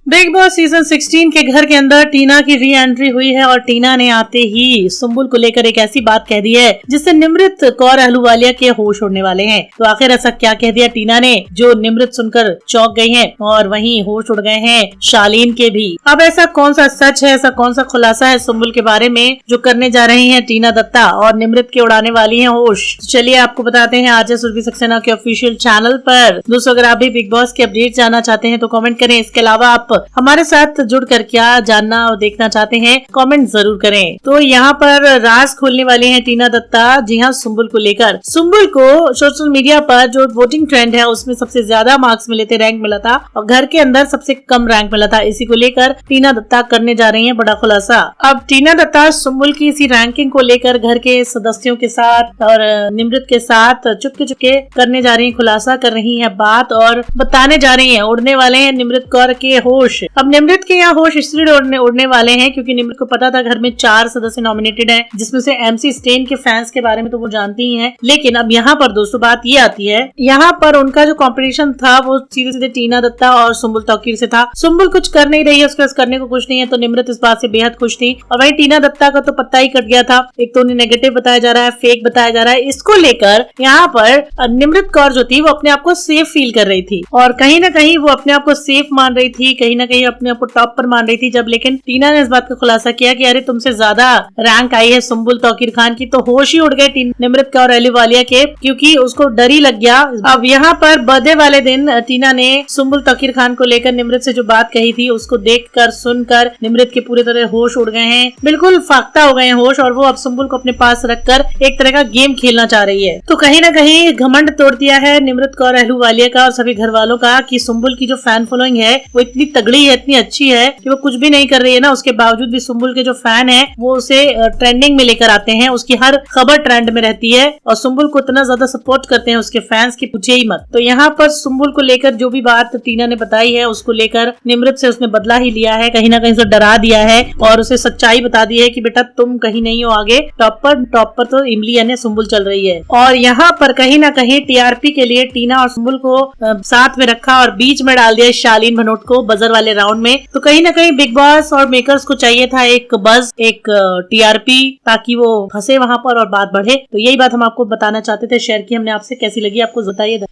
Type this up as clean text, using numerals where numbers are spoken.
Big boss season 16 के घर के अंदर टीना की री एंट्री हुई है और टीना ने आते ही सुम्बुल को लेकर एक ऐसी बात कह दी है जिससे निमृत कौर अहलूवालिया के होश उड़ने वाले हैं। तो आखिर ऐसा क्या कह दिया टीना ने जो निमृत सुनकर चौंक गई हैं और वहीं होश उड़ गए हैं शालीन के भी। अब ऐसा कौन सा सच है, ऐसा कौन सा खुलासा है सुम्बुल के बारे में जो करने जा रही है टीना दत्ता और निमृत के उड़ाने वाली है होश। तो चलिए आपको बताते हैं आज सुरभि सक्सेना के ऑफिशियल चैनल पर। दोस्तों अगर आप भी बिग बॉस के अपडेट जानना चाहते हैं तो कमेंट करें। इसके अलावा आप हमारे साथ जुड़कर क्या जानना और देखना चाहते हैं कमेंट जरूर करें। तो यहाँ पर राज खोलने वाली हैं टीना दत्ता, जी हाँ, सुम्बुल को लेकर। सुम्बुल को सोशल मीडिया पर जो वोटिंग ट्रेंड है उसमें सबसे ज्यादा मार्क्स मिले थे, रैंक मिला था, और घर के अंदर सबसे कम रैंक मिला था। इसी को लेकर टीना दत्ता करने जा रही है बड़ा खुलासा। अब टीना दत्ता सुम्बुल की इसी रैंकिंग को लेकर घर के सदस्यों के साथ और निमृत के साथ चुपके चुपके करने जा रही है, खुलासा कर रही है बात और बताने जा रही है उड़ने वाले हैं निमृत कौर के होश। अब निमृत के यहाँ होश इसलिए उड़ने वाले हैं क्योंकि निमृत को पता था घर में 4 सदस्य नॉमिनेटेड हैं, जिसमें से MC स्टेन के फैंस के बारे में तो वो जानती ही हैं। लेकिन अब यहाँ पर दोस्तों बात ये आती है, यहाँ पर उनका जो कंपटीशन था वो सीधे सीधे टीना दत्ता और सुम्बुल तौकीर से था। सुम्बुल कुछ कर नहीं रही है, उसके पास करने को कुछ नहीं है, तो निमृत इस बात से बेहद खुश थी। और वहीं टीना दत्ता का तो पत्ता ही कट गया था। एक तो उन्हें नेगेटिव बताया जा रहा है, फेक बताया जा रहा है। इसको लेकर यहाँ पर निमृत कौर जो थी वो अपने आप को सेफ फील कर रही थी और कहीं ना कहीं वो अपने आप को सेफ मान रही थी, कहीं ना कहीं अपने आप को टॉप पर मान रही थी। जब लेकिन टीना ने इस बात का खुलासा किया कि अरे तुमसे ज्यादा रैंक आई है सुम्बुल तौकीर खान की, तो होश ही उड़ गए निमृत कौर अहलूवालिया के, क्योंकि उसको डर ही लग गया। अब यहाँ पर बर्थडे वाले दिन टीना ने सुम्बुल तौकीर खान को लेकर निमृत से जो बात कही थी उसको देखकर सुनकर निमृत के पूरे तरह होश उड़ गए हैं, बिल्कुल फाख्ता हो गए हैं होश, और वो अब सुम्बुल को अपने पास रखकर एक तरह का गेम खेलना चाह रही है। तो कहीं ना कहीं घमंड तोड़ दिया है निमृत कौर अहलूवालिया का और सभी घर वालों का कि सुम्बुल की जो फैन फॉलोइंग है वो इतनी तगड़ी है, इतनी अच्छी है कि वो कुछ भी नहीं कर रही है ना, उसके बावजूद भी सुम्बुल के जो फैन है वो उसे ट्रेंडिंग में लेकर आते हैं, उसकी हर खबर ट्रेंड में रहती है और सुम्बुल को इतना ज्यादा सपोर्ट करते हैं उसके फैंस की पूछे ही मत। तो यहाँ पर सुम्बुल को लेकर जो भी बात टीना ने बताई है उसको लेकर निमृत से उसने बदला ही लिया है, कहीं ना कहीं से डरा दिया है और उसे सच्चाई बता दी है कि बेटा तुम कहीं नहीं हो आगे, टॉप पर तो इमली यानी सुम्बुल चल रही है। और यहाँ पर कहीं ना कहीं TRP के लिए टीना और सुम्बुल को साथ में रखा और बीच में डाल दिया शालीन भनोट को बजर वाले राउंड में। तो कहीं ना कहीं बिग बॉस और मेकर्स को चाहिए था एक बज, एक TRP, ताकि वो फंसे वहां पर और बात बढ़े। तो यही बात हम आपको बताना चाहते थे, शेयर की हमने आपसे। कैसी लगी आपको बताइए।